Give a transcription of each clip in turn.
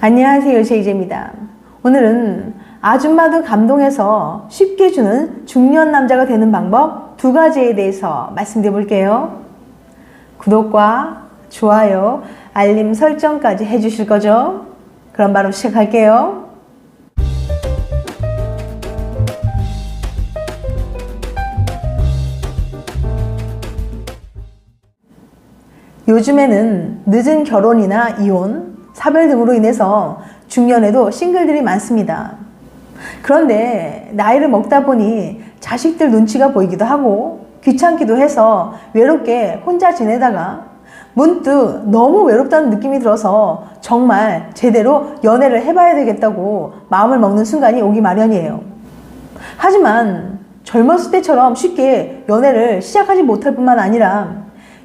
안녕하세요, 제이제입니다. 오늘은 아줌마도 감동해서 쉽게 주는 중년 남자가 되는 방법 2가지에 대해서 말씀드려 볼게요. 구독과 좋아요, 알림 설정까지 해주실 거죠? 그럼 바로 시작할게요. 요즘에는 늦은 결혼이나 이혼, 사별 등으로 인해서 중년에도 싱글들이 많습니다. 그런데 나이를 먹다 보니 자식들 눈치가 보이기도 하고 귀찮기도 해서 외롭게 혼자 지내다가 문득 너무 외롭다는 느낌이 들어서 정말 제대로 연애를 해봐야 되겠다고 마음을 먹는 순간이 오기 마련이에요. 하지만 젊었을 때처럼 쉽게 연애를 시작하지 못할 뿐만 아니라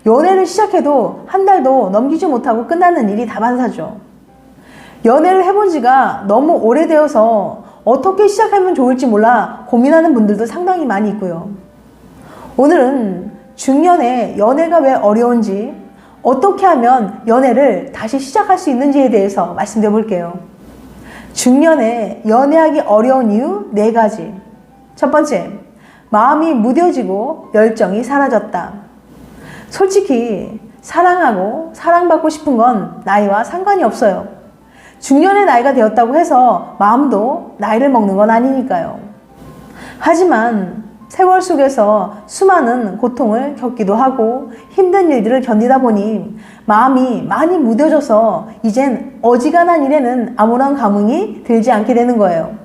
연애를 시작해도 한 달도 넘기지 못하고 끝나는 일이 다반사죠. 연애를 해본 지가 너무 오래되어서 어떻게 시작하면 좋을지 몰라 고민하는 분들도 상당히 많이 있고요. 오늘은 중년에 연애가 왜 어려운지, 어떻게 하면 연애를 다시 시작할 수 있는지에 대해서 말씀드려 볼게요. 중년에 연애하기 어려운 이유 4가지. 첫 번째, 마음이 무뎌지고 열정이 사라졌다. 솔직히 사랑하고 사랑받고 싶은 건 나이와 상관이 없어요. 중년의 나이가 되었다고 해서 마음도 나이를 먹는 건 아니니까요. 하지만 세월 속에서 수많은 고통을 겪기도 하고 힘든 일들을 견디다 보니 마음이 많이 무뎌져서 이젠 어지간한 일에는 아무런 감흥이 들지 않게 되는 거예요.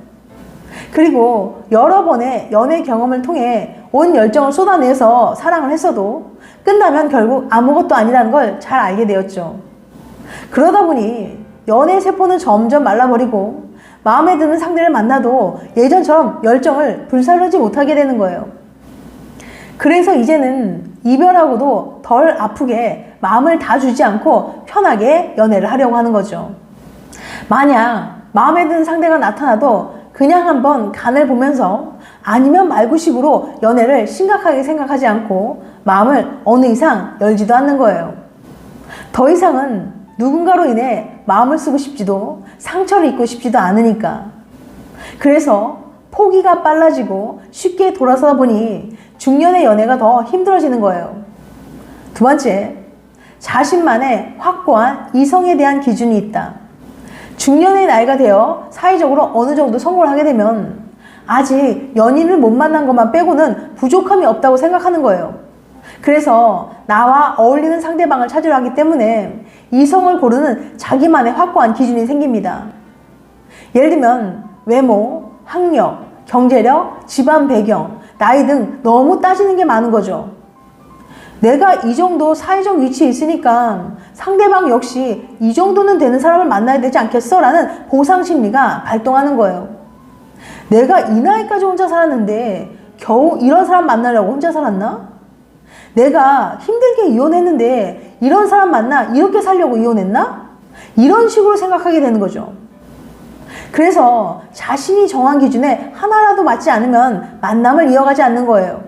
그리고 여러 번의 연애 경험을 통해 온 열정을 쏟아내서 사랑을 했어도 끝나면 결국 아무것도 아니라는 걸 잘 알게 되었죠. 그러다 보니 연애 세포는 점점 말라버리고 마음에 드는 상대를 만나도 예전처럼 열정을 불살르지 못하게 되는 거예요. 그래서 이제는 이별하고도 덜 아프게 마음을 다 주지 않고 편하게 연애를 하려고 하는 거죠. 만약 마음에 드는 상대가 나타나도 그냥 한번 간을 보면서 아니면 말고식으로 연애를 심각하게 생각하지 않고 마음을 어느 이상 열지도 않는 거예요. 더 이상은 누군가로 인해 마음을 쓰고 싶지도 상처를 입고 싶지도 않으니까. 그래서 포기가 빨라지고 쉽게 돌아서다 보니 중년의 연애가 더 힘들어지는 거예요. 2번째, 자신만의 확고한 이성에 대한 기준이 있다. 중년의 나이가 되어 사회적으로 어느 정도 성공을 하게 되면 아직 연인을 못 만난 것만 빼고는 부족함이 없다고 생각하는 거예요. 그래서 나와 어울리는 상대방을 찾으려 하기 때문에 이성을 고르는 자기만의 확고한 기준이 생깁니다. 예를 들면 외모, 학력, 경제력, 집안 배경, 나이 등 너무 따지는 게 많은 거죠. 내가 이 정도 사회적 위치에 있으니까 상대방 역시 이 정도는 되는 사람을 만나야 되지 않겠어? 라는 보상 심리가 발동하는 거예요. 내가 이 나이까지 혼자 살았는데 겨우 이런 사람 만나려고 혼자 살았나? 내가 힘들게 이혼했는데 이런 사람 만나 이렇게 살려고 이혼했나? 이런 식으로 생각하게 되는 거죠. 그래서 자신이 정한 기준에 하나라도 맞지 않으면 만남을 이어가지 않는 거예요.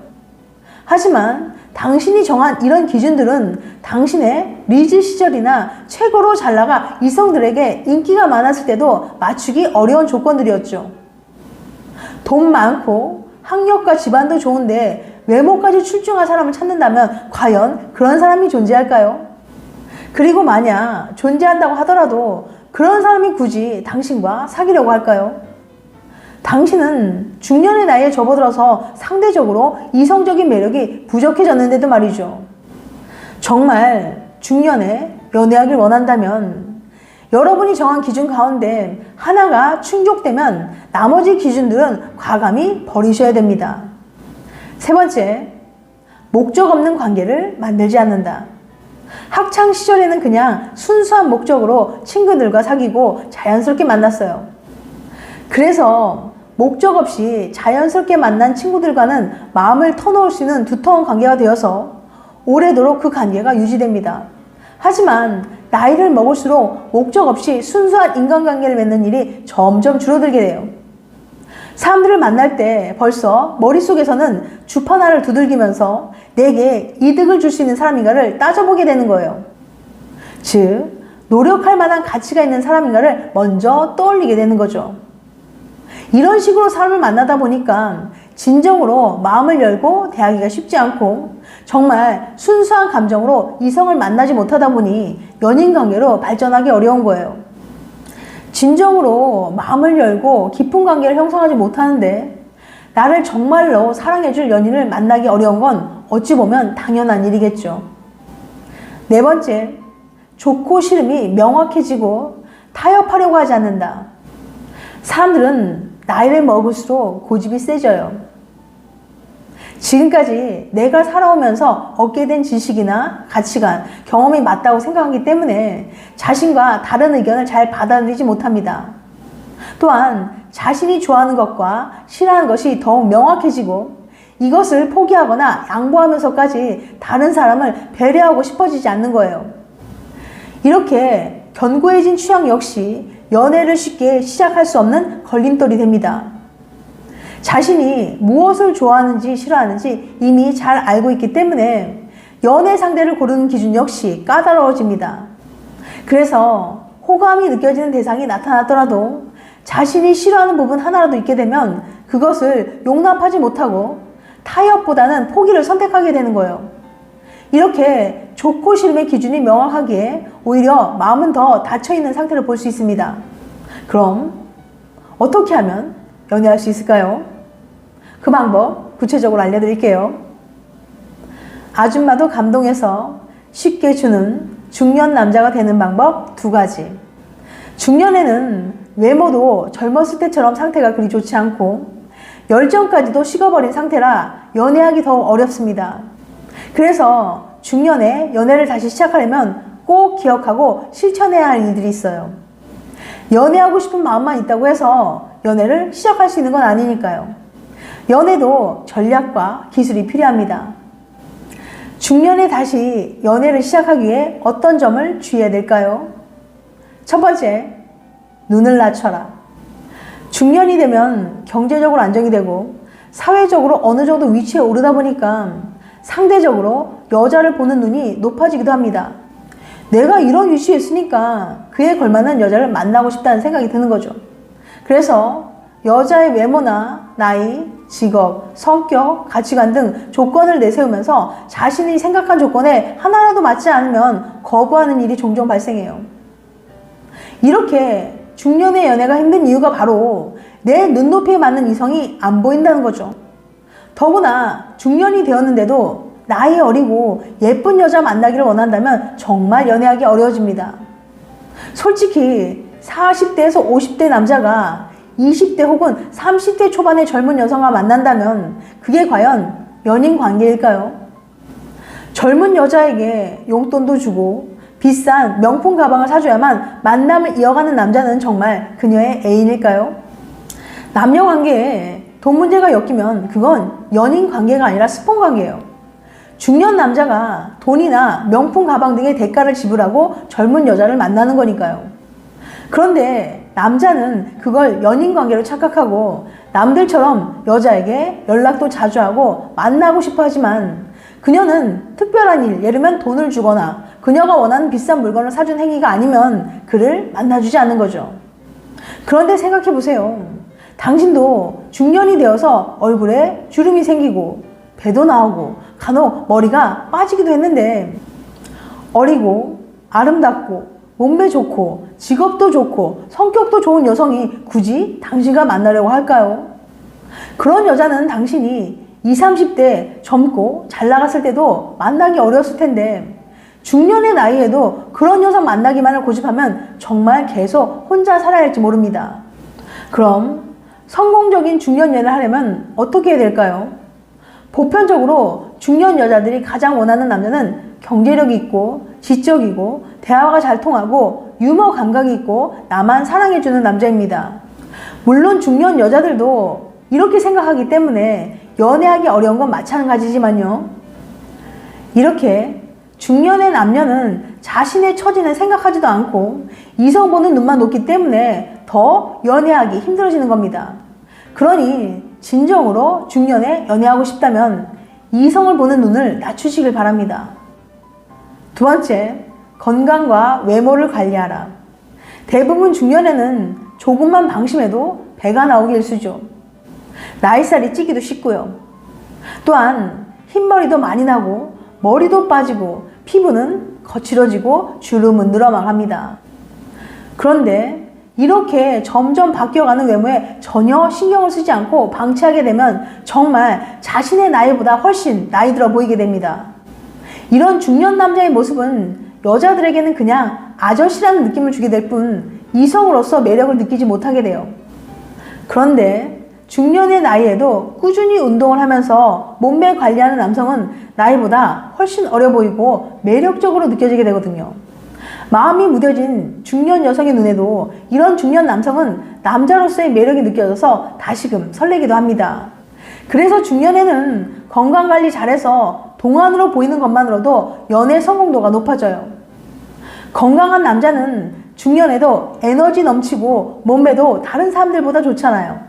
하지만 당신이 정한 이런 기준들은 당신의 리즈 시절이나 최고로 잘나가 이성들에게 인기가 많았을 때도 맞추기 어려운 조건들이었죠. 돈 많고 학력과 집안도 좋은데 외모까지 출중한 사람을 찾는다면 과연 그런 사람이 존재할까요? 그리고 만약 존재한다고 하더라도 그런 사람이 굳이 당신과 사귀려고 할까요? 당신은 중년의 나이에 접어들어서 상대적으로 이성적인 매력이 부족해졌는데도 말이죠. 정말 중년에 연애하길 원한다면 여러분이 정한 기준 가운데 하나가 충족되면 나머지 기준들은 과감히 버리셔야 됩니다. 3번째, 목적 없는 관계를 만들지 않는다. 학창 시절에는 그냥 순수한 목적으로 친구들과 사귀고 자연스럽게 만났어요. 그래서 목적 없이 자연스럽게 만난 친구들과는 마음을 터놓을 수 있는 두터운 관계가 되어서 오래도록 그 관계가 유지됩니다. 하지만 나이를 먹을수록 목적 없이 순수한 인간관계를 맺는 일이 점점 줄어들게 돼요. 사람들을 만날 때 벌써 머릿속에서는 주판 하나를 두들기면서 내게 이득을 줄 수 있는 사람인가를 따져보게 되는 거예요. 즉 노력할 만한 가치가 있는 사람인가를 먼저 떠올리게 되는 거죠. 이런 식으로 사람을 만나다 보니까 진정으로 마음을 열고 대하기가 쉽지 않고 정말 순수한 감정으로 이성을 만나지 못하다 보니 연인관계로 발전하기 어려운 거예요. 진정으로 마음을 열고 깊은 관계를 형성하지 못하는데 나를 정말로 사랑해줄 연인을 만나기 어려운 건 어찌 보면 당연한 일이겠죠. 네 번째, 좋고 싫음이 명확해지고 타협하려고 하지 않는다. 사람들은 나이를 먹을수록 고집이 세져요. 지금까지 내가 살아오면서 얻게 된 지식이나 가치관, 경험이 맞다고 생각하기 때문에 자신과 다른 의견을 잘 받아들이지 못합니다. 또한 자신이 좋아하는 것과 싫어하는 것이 더욱 명확해지고 이것을 포기하거나 양보하면서까지 다른 사람을 배려하고 싶어지지 않는 거예요. 이렇게 견고해진 취향 역시 연애를 쉽게 시작할 수 없는 걸림돌이 됩니다. 자신이 무엇을 좋아하는지 싫어하는지 이미 잘 알고 있기 때문에 연애 상대를 고르는 기준 역시 까다로워집니다. 그래서 호감이 느껴지는 대상이 나타났더라도 자신이 싫어하는 부분 하나라도 있게 되면 그것을 용납하지 못하고 타협보다는 포기를 선택하게 되는 거예요. 이렇게 좋고 싫음의 기준이 명확하기에 오히려 마음은 더 닫혀있는 상태를 볼 수 있습니다. 그럼 어떻게 하면 연애할 수 있을까요? 그 방법 구체적으로 알려드릴게요. 아줌마도 감동해서 쉽게 주는 중년 남자가 되는 방법 2가지. 중년에는 외모도 젊었을 때처럼 상태가 그리 좋지 않고 열정까지도 식어버린 상태라 연애하기 더 어렵습니다. 그래서 중년에 연애를 다시 시작하려면 꼭 기억하고 실천해야 할 일들이 있어요. 연애하고 싶은 마음만 있다고 해서 연애를 시작할 수 있는 건 아니니까요. 연애도 전략과 기술이 필요합니다. 중년에 다시 연애를 시작하기 위해 어떤 점을 주의해야 될까요? 첫 번째, 눈을 낮춰라. 중년이 되면 경제적으로 안정이 되고 사회적으로 어느 정도 위치에 오르다 보니까 상대적으로 여자를 보는 눈이 높아지기도 합니다. 내가 이런 위치에 있으니까 그에 걸맞는 여자를 만나고 싶다는 생각이 드는 거죠. 그래서 여자의 외모나 나이, 직업, 성격, 가치관 등 조건을 내세우면서 자신이 생각한 조건에 하나라도 맞지 않으면 거부하는 일이 종종 발생해요. 이렇게 중년의 연애가 힘든 이유가 바로 내 눈높이에 맞는 이성이 안 보인다는 거죠. 더구나 중년이 되었는데도 나이 어리고 예쁜 여자 만나기를 원한다면 정말 연애하기 어려워집니다. 솔직히 40대에서 50대 남자가 20대 혹은 30대 초반의 젊은 여성과 만난다면 그게 과연 연인 관계일까요? 젊은 여자에게 용돈도 주고 비싼 명품 가방을 사줘야만 만남을 이어가는 남자는 정말 그녀의 애인일까요? 남녀 관계에 돈 문제가 엮이면 그건 연인 관계가 아니라 스폰 관계예요. 중년 남자가 돈이나 명품 가방 등의 대가를 지불하고 젊은 여자를 만나는 거니까요. 그런데 남자는 그걸 연인 관계로 착각하고 남들처럼 여자에게 연락도 자주 하고 만나고 싶어 하지만 그녀는 특별한 일, 예를 들면 돈을 주거나 그녀가 원하는 비싼 물건을 사준 행위가 아니면 그를 만나주지 않는 거죠. 그런데 생각해 보세요. 당신도 중년이 되어서 얼굴에 주름이 생기고 배도 나오고 간혹 머리가 빠지기도 했는데 어리고 아름답고 몸매 좋고 직업도 좋고 성격도 좋은 여성이 굳이 당신과 만나려고 할까요? 그런 여자는 당신이 20, 30대 젊고 잘 나갔을 때도 만나기 어려웠을 텐데 중년의 나이에도 그런 여성 만나기만을 고집하면 정말 계속 혼자 살아야 할지 모릅니다. 그럼 성공적인 중년 연애를 하려면 어떻게 해야 될까요? 보편적으로 중년 여자들이 가장 원하는 남자는 경제력이 있고 지적이고 대화가 잘 통하고 유머 감각이 있고 나만 사랑해주는 남자입니다. 물론 중년 여자들도 이렇게 생각하기 때문에 연애하기 어려운 건 마찬가지지만요. 이렇게 중년의 남녀는 자신의 처지는 생각하지도 않고 이성 보는 눈만 높기 때문에 더 연애하기 힘들어지는 겁니다. 그러니 진정으로 중년에 연애하고 싶다면 이성을 보는 눈을 낮추시길 바랍니다. 두 번째, 건강과 외모를 관리하라. 대부분 중년에는 조금만 방심해도 배가 나오기 일쑤죠. 나이살이 찌기도 쉽고요. 또한 흰머리도 많이 나고 머리도 빠지고 피부는 거칠어지고 주름은 늘어나갑니다. 그런데 이렇게 점점 바뀌어가는 외모에 전혀 신경을 쓰지 않고 방치하게 되면 정말 자신의 나이보다 훨씬 나이 들어 보이게 됩니다. 이런 중년 남자의 모습은 여자들에게는 그냥 아저씨라는 느낌을 주게 될 뿐 이성으로서 매력을 느끼지 못하게 돼요. 그런데 중년의 나이에도 꾸준히 운동을 하면서 몸매 관리하는 남성은 나이보다 훨씬 어려 보이고 매력적으로 느껴지게 되거든요. 마음이 무뎌진 중년 여성의 눈에도 이런 중년 남성은 남자로서의 매력이 느껴져서 다시금 설레기도 합니다. 그래서 중년에는 건강관리 잘해서 동안으로 보이는 것만으로도 연애 성공도가 높아져요. 건강한 남자는 중년에도 에너지 넘치고 몸매도 다른 사람들보다 좋잖아요.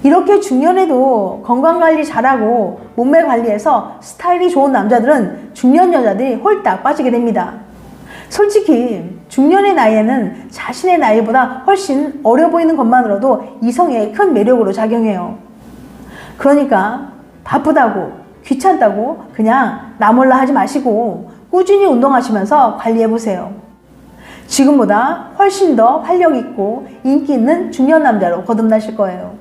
이렇게 중년에도 건강관리 잘하고 몸매 관리해서 스타일이 좋은 남자들은 중년 여자들이 홀딱 빠지게 됩니다. 솔직히 중년의 나이에는 자신의 나이보다 훨씬 어려 보이는 것만으로도 이성에 큰 매력으로 작용해요. 그러니까 바쁘다고 귀찮다고 그냥 나 몰라 하지 마시고 꾸준히 운동하시면서 관리해보세요. 지금보다 훨씬 더 활력 있고 인기 있는 중년 남자로 거듭나실 거예요.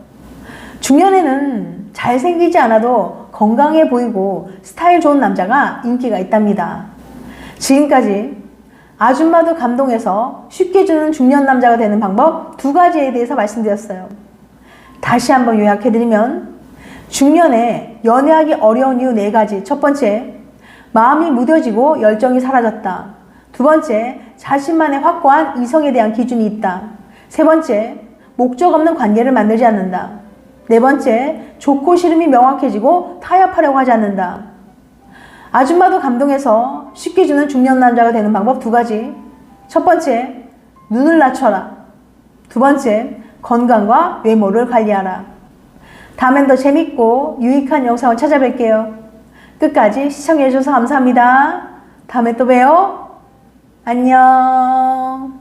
중년에는 잘생기지 않아도 건강해 보이고 스타일 좋은 남자가 인기가 있답니다. 지금까지 아줌마도 감동해서 쉽게 주는 중년 남자가 되는 방법 2가지에 대해서 말씀드렸어요. 다시 한번 요약해드리면 중년에 연애하기 어려운 이유 4가지. 첫 번째, 마음이 무뎌지고 열정이 사라졌다. 2번째, 자신만의 확고한 이성에 대한 기준이 있다. 3번째, 목적 없는 관계를 만들지 않는다. 4번째, 좋고 싫음이 명확해지고 타협하려고 하지 않는다. 아줌마도 감동해서 쉽게 주는 중년 남자가 되는 방법 2가지. 첫 번째, 눈을 낮춰라. 2번째, 건강과 외모를 관리하라. 다음엔 더 재밌고 유익한 영상을 찾아뵐게요. 끝까지 시청해주셔서 감사합니다. 다음에 또 봬요. 안녕.